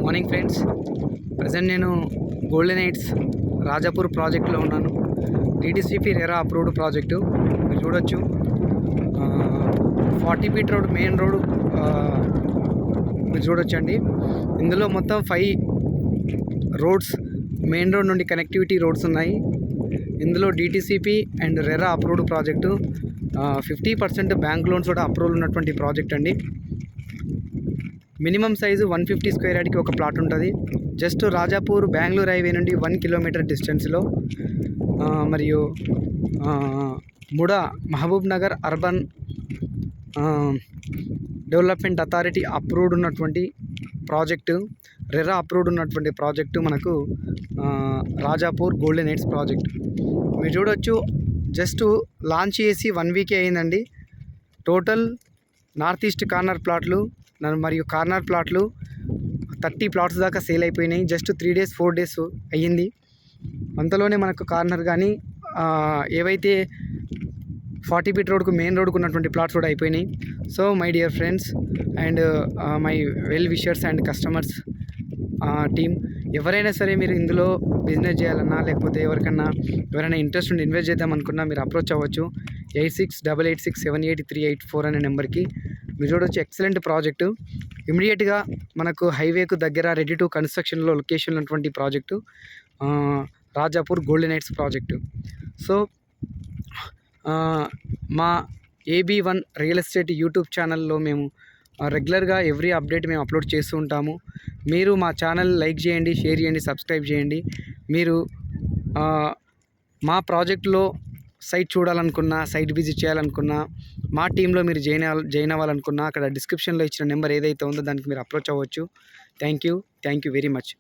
Morning friends. Present నేను golden heights Rajapur ప్రాజెక్టులో ఉన్నాను. DTCP రెరా అప్రూవ్డ్ ప్రాజెక్టు మీరు చూడొచ్చు. 40 ఫీట్ రోడ్, మెయిన్ రోడ్ మీరు చూడొచ్చండి. ఇందులో మొత్తం 5 రోడ్స్, మెయిన్ రోడ్ నుండి కనెక్టివిటీ రోడ్స్ ఉన్నాయి. ఇందులో DTCP and RERA approved project. 50% bank loans కూడా అప్రూవల్ ఉన్నటువంటి ప్రాజెక్ట్ అండి. మినిమం సైజు 150 స్క్వేర్ యార్డ్కి ఒక ప్లాట్ ఉంటుంది. జస్ట్ రాజాపూర్ బెంగళూరు హైవే నుండి 1 కిలోమీటర్ డిస్టెన్స్లో, మరియు MUDA Mahabubnagar urban development authority approved ఉన్నటువంటి ప్రాజెక్టు, రెరా అప్రూవ్డ్ ఉన్నటువంటి ప్రాజెక్టు మనకు రాజాపూర్ గోల్డెన్ హైట్స్ ప్రాజెక్ట్. మీరు చూడొచ్చు, జస్ట్ లాంచ్ చేసి 1 వీకే అయిందండి. టోటల్ నార్త్ ఈస్ట్ కార్నర్ ప్లాట్లు మరియు కార్నర్ ప్లాట్లు 30 ప్లాట్స్ దాకా సేల్ అయిపోయినాయి. జస్ట్ 3 డేస్ 4 డేస్ అయ్యింది. అంతలోనే మనకు కార్నర్ కానీ ఏవైతే 40 ఫీట్ రోడ్కు, మెయిన్ రోడ్కు ఉన్నటువంటి ప్లాట్స్ కూడా అయిపోయినాయి. So my dear friends and my well wishers and customers team, ఎవరైనా సరే మీరు ఇందులో బిజినెస్ చేయాలన్నా, లేకపోతే ఎవరైనా ఇంట్రెస్ట్ ఉండి ఇన్వెస్ట్ చేద్దాం అనుకున్నా మీరు అప్రోచ్ అవ్వచ్చు. 8688678384 అనే నెంబర్కి. మీరు చూడవచ్చు, ఎక్సలెంట్ ప్రాజెక్టు. ఇమీడియట్గా మనకు హైవేకు దగ్గర రెడీ టు కన్స్ట్రక్షన్లో లొకేషన్ ఉన్నటువంటి project Rajapur golden heights project. So మా AB1 రియల్ ఎస్టేట్ యూట్యూబ్ ఛానల్లో మేము రెగ్యులర్గా ఎవ్రీ అప్డేట్ మేము అప్లోడ్ చేస్తూ ఉంటాము. మీరు మా ఛానల్ లైక్ చేయండి, షేర్ చేయండి, సబ్స్క్రైబ్ చేయండి. మీరు మా ప్రాజెక్టులో సైట్ చూడాలనుకున్నా, సైట్ విజిట్ చేయాలనుకున్నా, మా టీంలో మీరు జాయిన్ అవ్వాలనుకున్నా, అక్కడ డిస్క్రిప్షన్లో ఇచ్చిన నెంబర్ ఏదైతే ఉందో దానికి మీరు అప్రోచ్ అవ్వచ్చు. Thank you very much.